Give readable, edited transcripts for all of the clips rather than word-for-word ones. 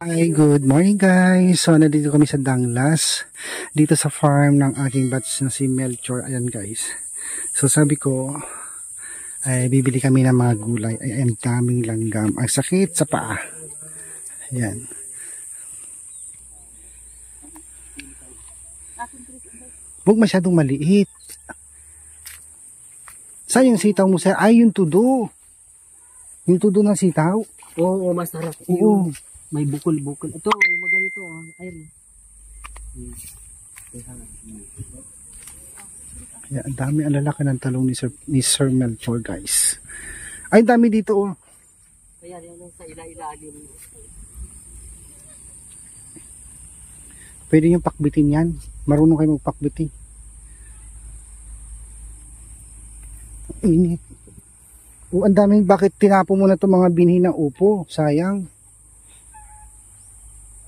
Hi, good morning guys. So, nandito kami sa Danglas. Dito sa farm ng aking batch na si Melchor. Ayan guys. So, sabi ko, ay bibili kami ng mga gulay. Ay, ang daming langgam. Ang sakit sa paa. Ayan. Huwag masyadong maliit. Saan yung sitaw mo sir? Ay, yung tudo. Yung tudo ng sitaw. Oo, masarap. Oo. May bukol-bukol. Ito, yung maganito. Ayun. Ayan, ang dami ang lalaki ng talong ni Sir Melchor guys. Ay, dami dito oh. Ayan, yung sa ilalim. Pwede yung pakbitin yan. Marunong kayo magpakbiti. Init. O, ang daming, bakit tinapo mo na itong mga binhi ng upo? Sayang.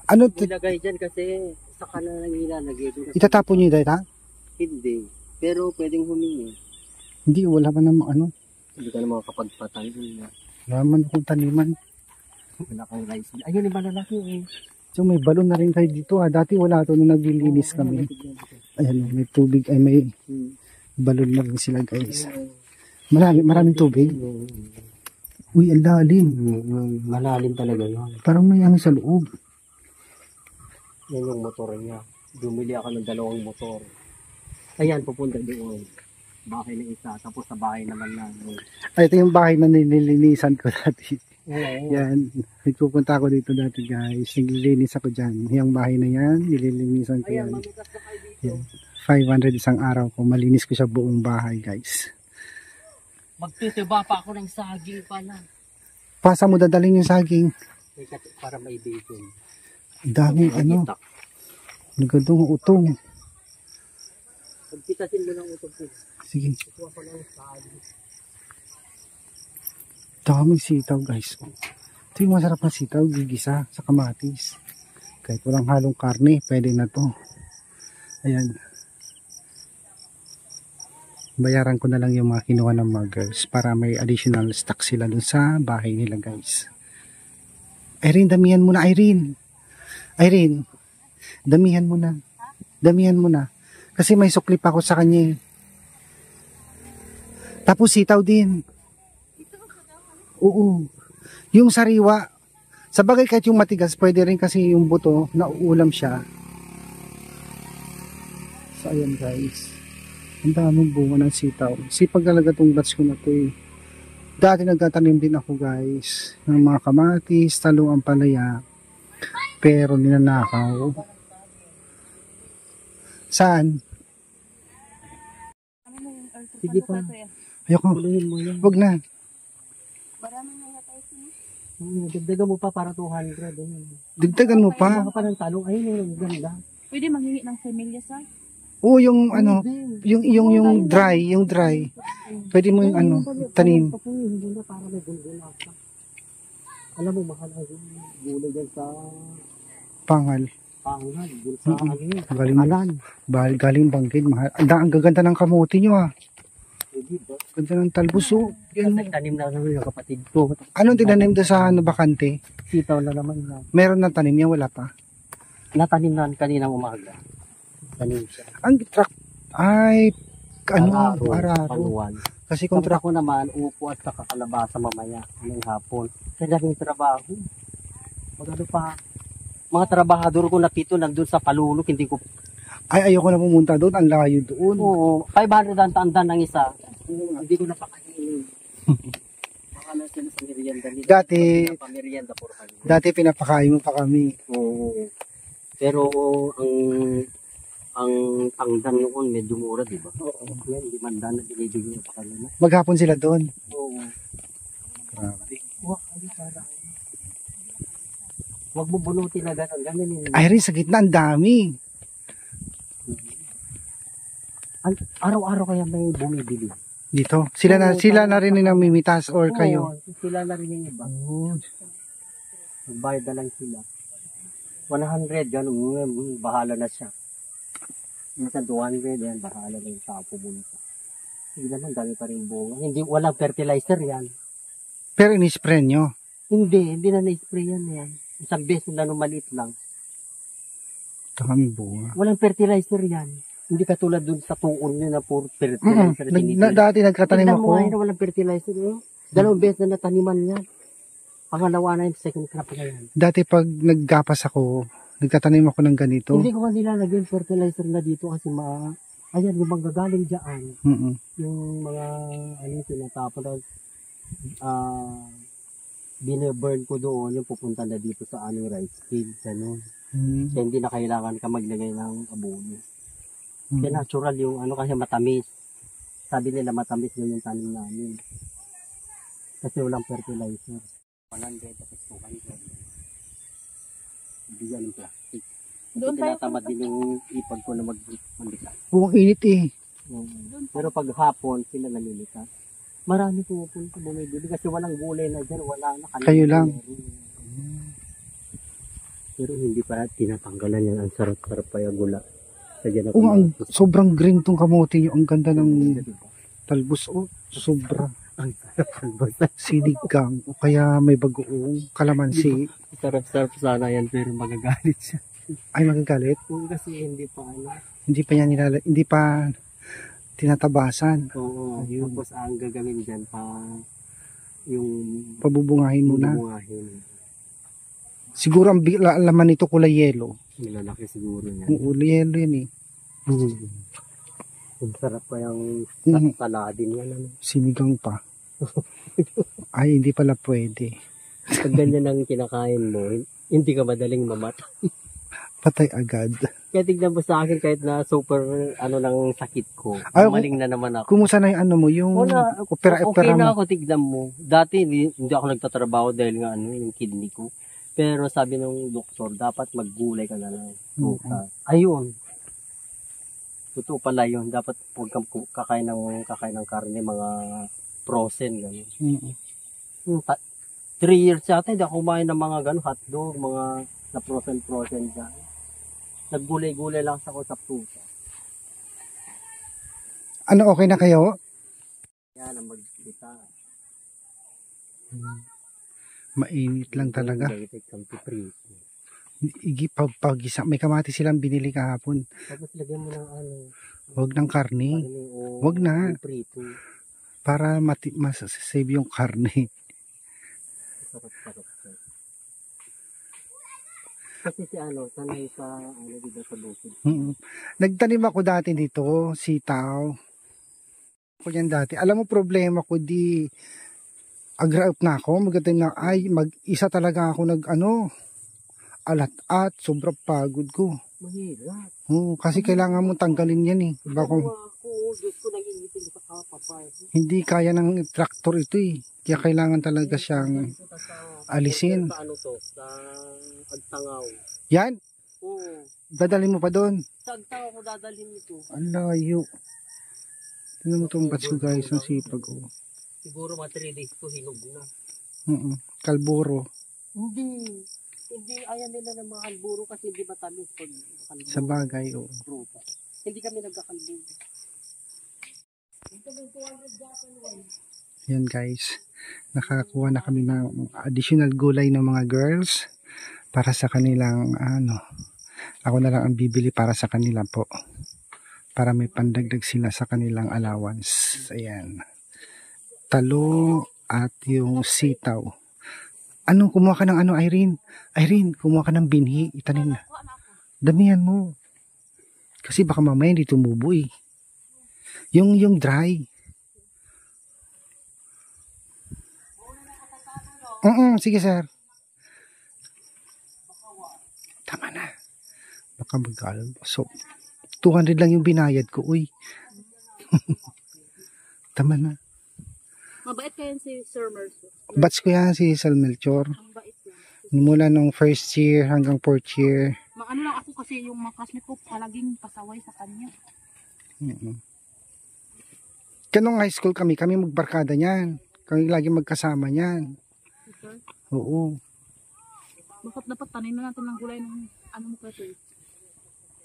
Ano? Nilagay dyan kasi sa kanan ng ilalagay. Itatapon nyo dahil ha? Hindi. Pero pwedeng humingi. Hindi, wala pa namang ano. Hindi ka na makakapagpatay. Wala man akong taniman. Wala kang rice. Ayun, yung malalaki eh. So may balon na rin kayo dito ha. Dati wala ito nung naglilinis kami. Ayan, may tubig, ay may balon na rin sila guys. Maraming tubig. Uy, ang lalim. Malalim talaga yun. Parang may ano sa loob. Yan yung motor niya. Bumili ako ng 2 motor. Ayan, pupunta doon. Bahay na isa. Tapos sa bahay naman na. Ay, ito yung bahay na nililinisan ko dati. Oo. Yan. Nagpupunta ako dito dati guys. Naglilinis ako dyan. Yung bahay na yan, nililinisan ko yan. Ayan, mamigas na kayo dito. Yan. 500 isang araw ko. Malinis ko siya buong bahay guys. Magtitiba pa ako ng saging pala. Pasa mo dadalhin yung saging. Para may bacon. Daming ano. Nagadong utong. Pagpitasin mo ng utong ko. Sige. Ito ako ng saging. Daming sitaw guys. Ito yung masarap na sitaw. Gigisa sa kamatis. Kahit walang halong karne, pwede na to. Ayan. Bayaran ko na lang yung mga kinuha ng mga girls para may additional stock sila dun sa bahay nila guys. Irene, damihan mo na Irene. Irene, damihan mo na. Damihan mo na. Kasi may sukli pa ako sa kanya. Tapos sitaw din. Oo. Yung sariwa, sa bagay kahit yung matigas, pwede rin kasi yung buto, nauulam siya. So ayan guys. Ang daming bunga ng sitaw. Sipag talaga itong batch ko na ito eh. Dati nagtatanim din ako guys. Ng mga kamatis, talong, ampalaya. Pero ninanakaw. Saan? Sige pa. Ayoko. Puluhin mo yan. Huwag na. Dagdagan mo pa para 200. Dagdagan mo pa. Baka pa ng talong. Ayun yung ganda. Pwede manghingi ng semilya sa? Oo, yung ano, yung dry. Pwede mo yung ano, tanim. Hindi na para may gulgula pa. Alam mo, mahal ang gulay dyan sa Pangal. pangal. Dyan sa Galing, alan. galing Banggid. Mahal. Ang gaganda ng kamuti nyo ah. Hindi ba? Ganda ng talbuso. Yan. Nagtanim na naman yung kapatid ko. Anong tinanim doon sa ano, bakante? Sitaw na naman na. Meron na tanim yan, wala pa. Natanim na kaninang umaga. Tanim siya. Ang truck ay ano, araro. Panuwan. Kasi kung truck, Kontra ko naman, upo at saka kalabasa mamaya. Anong hapon. Kaya daming trabaho. Magano pa. Mga trabahador ko na 7 nandun sa Palulok. Hindi ko. ay ayoko na pumunta doon, ang layo doon. Oo. 500 ang tanda ng isa. Hindi ko napakainin. Baka na sila sa merienda nila. Merienda for Dati pinapakain mo pa kami. Oo. Pero ang tangdan noon medyo mura, di ba? Oo. Yan, 500 na binibigyan pa kanila. Maghapon sila doon. Oo. Grabe. Wah, ay parang. Huwag mo bunutin na gano'n. Gano'n yun. Ay rin, sa gitna, ang dami. Araw-araw kaya may bumibili. Dito. Sila na rin yung namimitas or kayo. Oo, sila na rin yung iba. Oh. Magbayad na lang sila. 100, gano'n. Bahala na siya. Minsan 200, yan. Bahala na yung sapo mo. Hindi naman, dami pa rin bunga. Hindi, walang fertilizer yan. Pero in-spray nyo. Hindi na na-spray yan. Isang beses na maliit lang. Dami bunga. Walang fertilizer yan. Hindi katulad dun sa tuon nyo na puro fertilizer. Dati nagkatanim Tignan mo ako. ngayon, walang fertilizer. Oh. Dalawang beses na nataniman yan. Pangalawa na yung second crop na yan. Dati pag naggapas ako, nagtatanim ako ng ganito. Hindi ko nga nilalagyan fertilizer na dito kasi ayan, yung mga galing dyan. Yung mga, tinatapon na, binaburn ko doon, yung pupunta na dito sa rice field, gano'n. Kaya hindi na kailangan ka maglagay ng abono. Kaya natural yung kasi matamis. Sabi nila matamis yun yung tanim namin. Kasi walang fertilizer. 100 tapos 200. Hindi yan yung plastic. Doon tayo Tinatamad din yung ipag ko na magbitas. Ang init eh. Pero pag hapon, sila nalilitas. Marami pupunta bumibili kasi walang gulay na dyan. Wala na. Kayo lang. Pero hindi pa tinatanggalan yan. Ang sarap-sarap pa yung gula. Sobrang green tong kamote nyo. Ang ganda ng talbos. Oh, sobra. Ang sarap talbos. Sinigang. O kaya may bagoong kalamansi. Sarap-sarap sana yan pero magagalit siya. Ay, magagalit? Oo, kasi hindi pa Hindi pa tinatabasan. Oo. Ayun. Tapos ang gagawin dyan yung Pabubungahin muna. bubungahin. Siguro ang laman nito kulay yelo. Nilalaki siguro yan. Oo, yelo yan eh. Ang sarap pa yung saladin yan. Sinigang pa. Ay, hindi pala pwede. Pag ganyan ang kinakain mo, hindi ka madaling mamatay. Patay agad. Kaya tignan mo sa akin kahit na super ng sakit ko. Ay, Maling na naman ako. Kumusta na yung mo? Yung Okay opera na mo? ako, tignan mo. Dati hindi ako nagtatrabaho dahil nga yung kidney ko. Pero sabi ng doktor, dapat maggulay ka na lang. Ayun. Totoo pala yun. Dapat huwag kang kakain ng karne, mga frozen. Gano'n. 3 years yata, hindi ako kumain ng mga hotdog, mga na frozen dyan. Naggulay-gulay lang sa pusa. Ano, okay na kayo? Yan ang magbita. Mainit lang talaga. Pag-isa. May kamati silang binili kahapon. Tapos lagyan mo ng Huwag ng karne. Huwag na. Prito. Para mas-save yung karne. Sarap-sarap. Kasi sanay dito sa bukid. Nagtanim ako dati dito, sitaw. Ako yan dati. Alam mo problema ko, agraup na ako. Magtanim na, mag-isa talaga ako alat-at, sobrang pagod ko. Mahirap. Kasi kailangan mo tanggalin yan eh. Diyos ko, nag-iitin sa kapapay. Hindi kaya ng traktor ito eh. Kaya kailangan talaga siyang alisin. Sa Agtangaw. Yan? Oo. Dadalhin mo pa doon? Sa Agtangaw ko dadalhin ito. Ang layo. Tingnan mo itong batch ko guys, ang sipag ko. Siguro mga 3 days ko hinog na. Kalburo. Hindi ayan nila ng mga kalburo kasi hindi matamis pag kalburo. Sa bagay, oo. Hindi kami nagkakalburo. Yan guys. Nakakuha na kami ng additional gulay ng mga girls para sa kanilang ako na lang ang bibili para sa kanila po. Para may pandagdag sila sa kanilang allowance. Ayan. Talong at yung sitaw. Kumuha ka ng Irene? Irene, kumuha ka ng binhi. Itanim na. Damihan mo. Kasi baka mamaya hindi tumubo eh. Yung dry. Sige sir. Tama na. Baka magkalo. So, 200 lang yung binayad ko. Uy. Tama na. Mabait kayo si Sir Mercer. Batch ko yan si Sal Melchor. Ang bait yan. Mula nung first year hanggang 4th year. Lang ako kasi yung mga classmate ko palaging pasaway sa kanya. Kanong high school kami magbarkada niyan. Kami lagi magkasama niyan. Okay. Oo. Bakit dapat tanim na natin ng gulay ng mo kasi?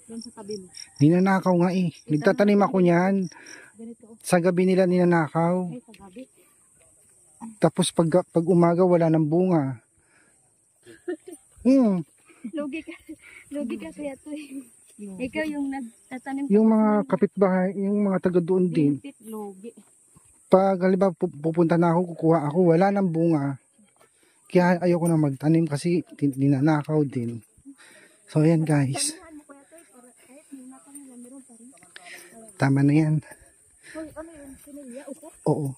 Doon sa tabi mo. Ninanakaw nga eh. Nagtatanim ako niyan. Ganito. Sa gabi nila ninanakaw. Ay, sa gabi. Tapos pag umaga wala ng bunga. Lugi ka kaya to eh. Ikaw yung nagtatanim. Yung mga kapitbahay, yung mga taga doon din, Pintit, logi. pag halimbawa pupunta na ako, kukuha ako, wala nang bunga. Kaya ayoko na magtanim kasi ninanakaw din. So ayan guys. Tanihan mo kaya to eh. Para kahit may nakanila meron pa rin. Tama na yan. Hoy, ano yun? Sinilya? Upo? Oo.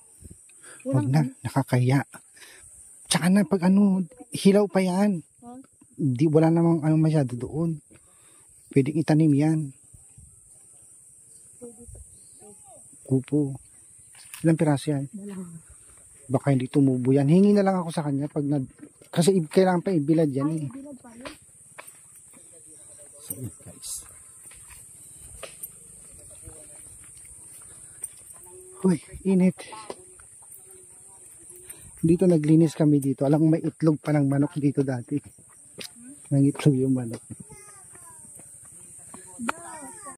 Wag na. Nakakaya. Tsaka na pag ano, hilaw pa yan. Di, wala namang ano masyado doon. Pwedeng itanim yan. Upo. Ilang piraso yan? Baka hindi tumubo yan. Hingi na lang ako sa kanya pag kasi kailangan pa ibilad yan eh. Bilad pa rin. So yun guys. Uy, init. Dito naglinis kami dito. Alam mo may itlog pa ng manok dito dati. Nang itlog yung manok.